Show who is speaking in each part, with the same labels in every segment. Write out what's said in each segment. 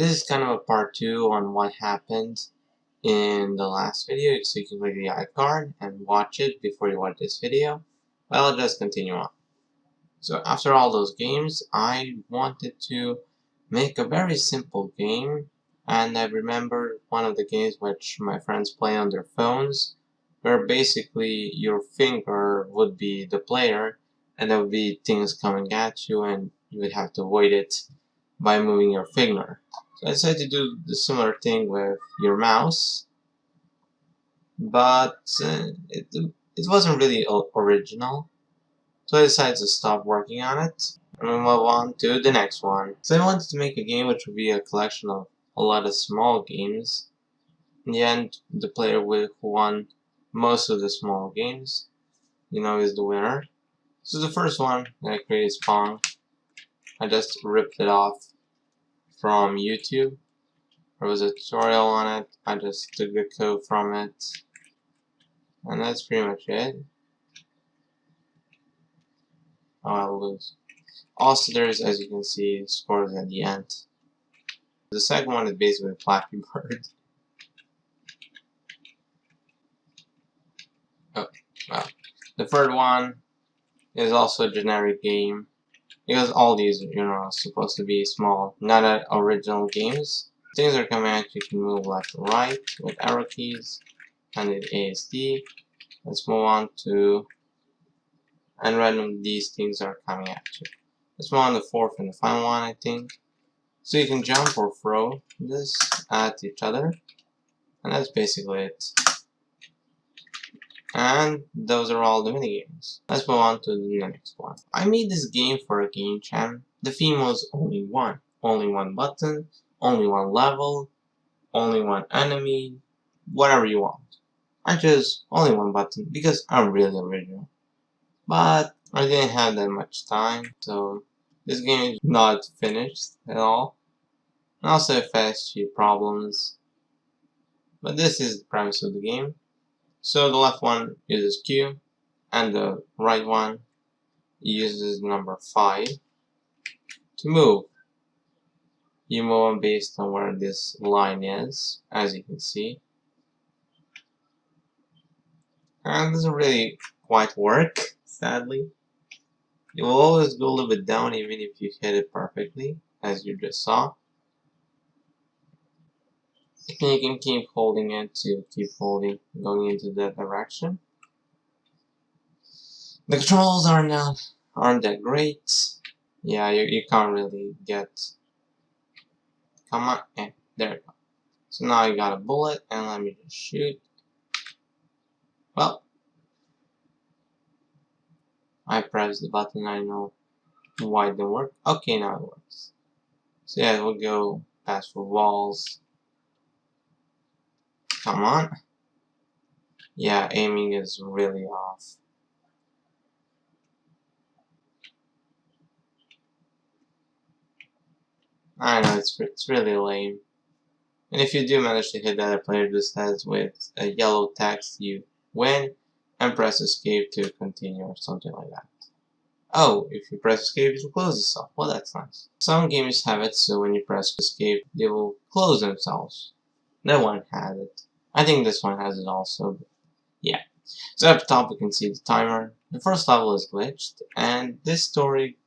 Speaker 1: This is kind of a part 2 on what happened in the last video, so you can click the icon and watch it before you watch this video. Well, I'll just continue on. So after all those games, I wanted to make a very simple game, and I remember one of the games which my friends play on their phones, where basically your finger would be the player, and there would be things coming at you, and you would have to avoid it by moving your finger. So I decided to do the similar thing with your mouse, but it wasn't really original. So I decided to stop working on it and move on to the next one. So I wanted to make a game which would be a collection of a lot of small games. In the end, the player who won most of the small games, is the winner. So the first one that I created is Pong. I just ripped it off from YouTube. There was a tutorial on it. I just took the code from it. And that's pretty much it. Oh, I'll lose. Also, there's, as you can see, scores at the end. The second one is basically Flappy Bird. Oh, well. The third one is also a generic game. Because all these, are supposed to be small, not original games. Things are coming at you, can move left and right with arrow keys and the ASD. Let's move on to, and random these things are coming at you. Let's move on to the fourth and the final one, I think. So you can jump or throw this at each other, and that's basically it. And those are all the minigames. Let's move on to the next one. I made this game for a game jam. The theme was only one button, only one level, only one enemy, whatever you want. I chose only one button because I'm really original. But I didn't have that much time, so this game is not finished at all. And also it has few problems. But this is the premise of the game. So the left one uses Q, and the right one uses number 5 to move. You move on based on where this line is, as you can see. And it doesn't really quite work, sadly. It will always go a little bit down even if you hit it perfectly, as you just saw. And you can keep holding it to keep holding, going into that direction. The controls aren't that great. Yeah, you can't really get. Come on, and there we go. So now you got a bullet, and let me just shoot. Well, I pressed the button. I know why it didn't work. Okay, now it works. So yeah, we'll go past for walls. Come on. Yeah, aiming is really off. I know, it's really lame. And if you do manage to hit that, a player just says with a yellow text, you win, and press escape to continue or something like that. Oh, if you press escape, it will close itself. Well, that's nice. Some games have it, so when you press escape, they will close themselves. That one has it. I think this one has it also, but yeah. So up top we can see the timer. The first level is glitched, and this story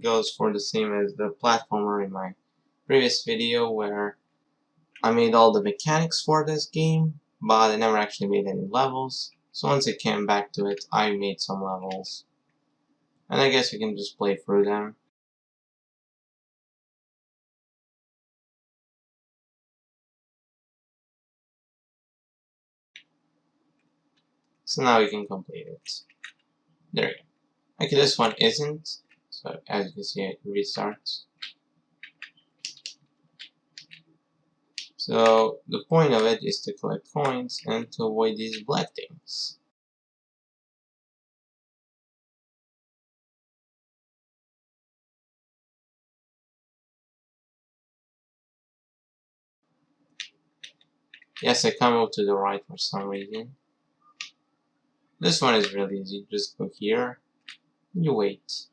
Speaker 1: goes for the same as the platformer in my previous video, where I made all the mechanics for this game, but I never actually made any levels. So once I came back to it, I made some levels. And I guess we can just play through them. So now we can complete it. There we go. Okay, this one isn't. So as you can see, it restarts. So the point of it is to collect coins and to avoid these black things. Yes, I come up to the right for some reason. This one is really easy. Just go here, and you wait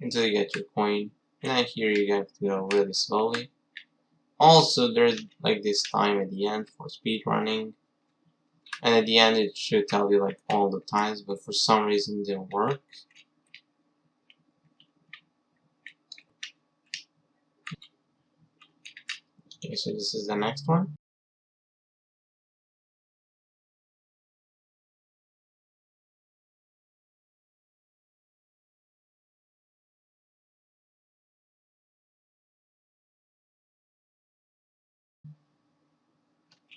Speaker 1: until you get your coin. And then here you have to go really slowly. Also, there's like this time at the end for speed running, and at the end it should tell you like all the times, but for some reason it didn't work. Okay, so this is the next one.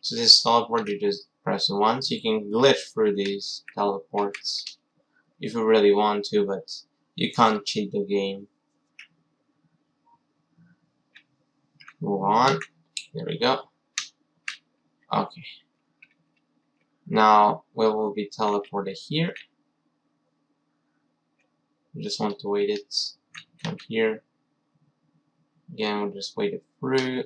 Speaker 1: So this teleport, you just press it once. You can glitch through these teleports if you really want to, but you can't cheat the game. Move on. There we go. Okay. Now we will be teleported here. We just want to wait it. Come here. Again, we'll just wait it through.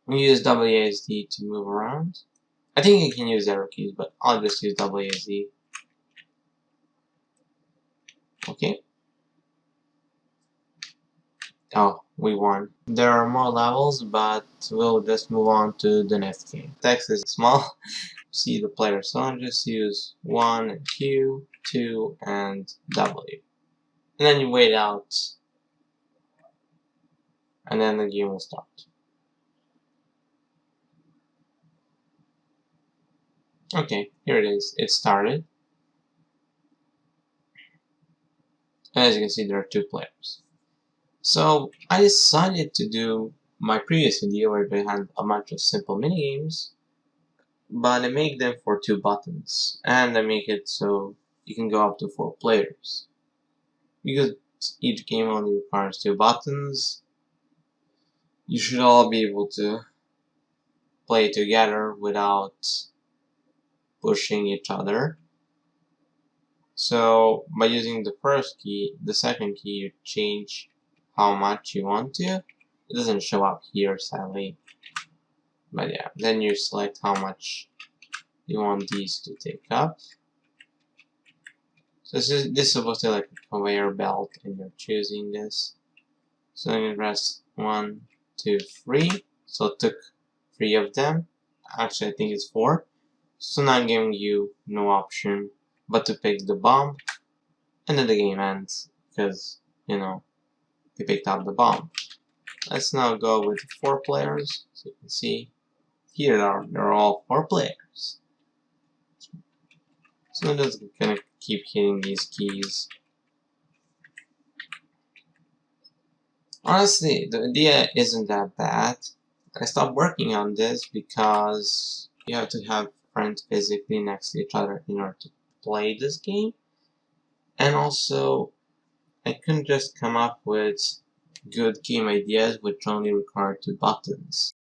Speaker 1: We use WASD to move around. I think you can use arrow keys, but I'll just use WASD. Okay. Oh, we won. There are more levels, but we'll just move on to the next game. Text is small. See the player, so I'll just use 1 and Q, 2 and W. And then you wait out, and then the game will start. Okay, here it is. It started. And as you can see, there are 2 players. So I decided to do my previous video where they had a bunch of simple minigames, but I make them for 2 buttons, and I make it so you can go up to 4 players. Because each game only requires 2 buttons, you should all be able to play together without pushing each other. So by using the first key, the second key, you change how much you want to. It doesn't show up here, sadly. But yeah, then you select how much you want these to take up. So this is supposed to be like a conveyor belt, and you're choosing this. So I'm gonna press 1, 2, 3. So it took 3 of them. Actually, I think it's 4. So now I'm giving you no option but to pick the bomb, and then the game ends because, you know, they picked up the bomb. Let's now go with 4 players. So you can see here they're all 4 players. So I'm just gonna keep hitting these keys. Honestly, the idea isn't that bad. I stopped working on this because you have to have friends physically next to each other in order to play this game. And also, I couldn't just come up with good game ideas which only require 2 buttons.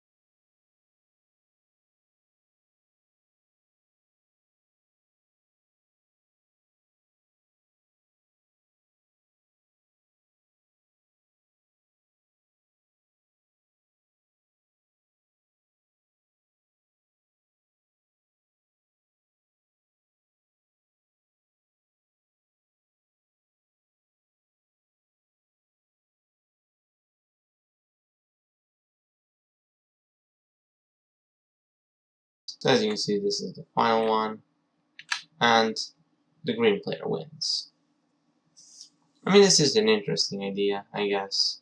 Speaker 1: So as you can see, this is the final one, and the green player wins. I mean, this is an interesting idea, I guess.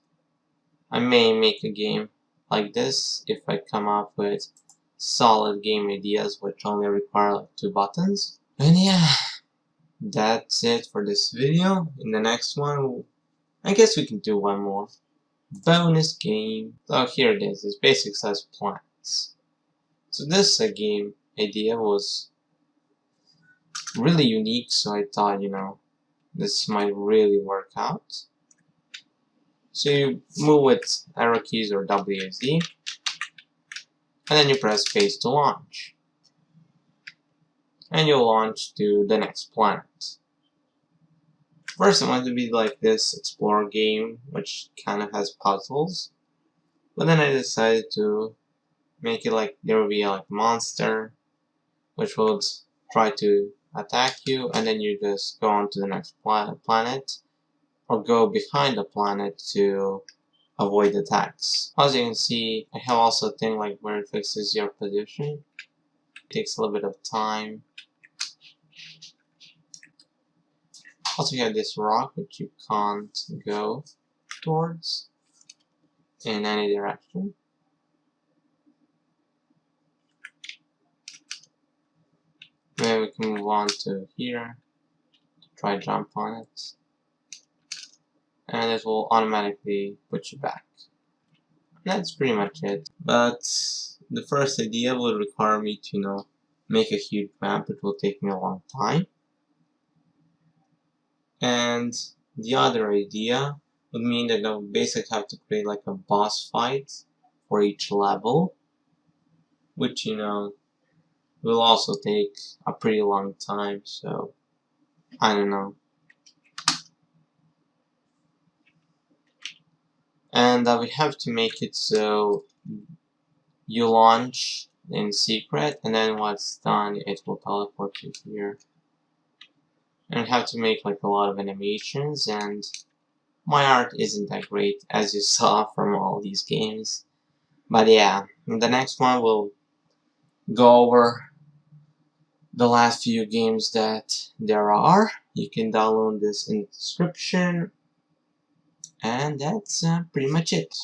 Speaker 1: I may make a game like this if I come up with solid game ideas which only require like 2 buttons. And yeah, that's it for this video. In the next one, I guess we can do one more bonus game. So here it is. It's basic size plants. So this game idea was really unique, so I thought, you know, this might really work out. So you move with arrow keys or WASD, and then you press space to launch. And you'll launch to the next planet. First I wanted to be like this explore game, which kind of has puzzles. But then I decided to make it like there will be like a monster, which will try to attack you, and then you just go on to the next planet. or go behind the planet to avoid attacks. As you can see, I have also a thing like where it fixes your position. It takes a little bit of time. Also, you have this rock which you can't go towards in any direction. Maybe we can move on to here, try jump on it, and it will automatically put you back. And that's pretty much it. But the first idea will require me to, make a huge map. It will take me a long time. And the other idea would mean that I'll basically have to create like a boss fight for each level, which, will also take a pretty long time, so I don't know. And we have to make it so you launch in secret, and then once done, it will teleport you here. And have to make like a lot of animations, and my art isn't that great, as you saw from all these games. But yeah, in the next one we'll go over the last few games that there are. You can download this in the description, and that's pretty much it.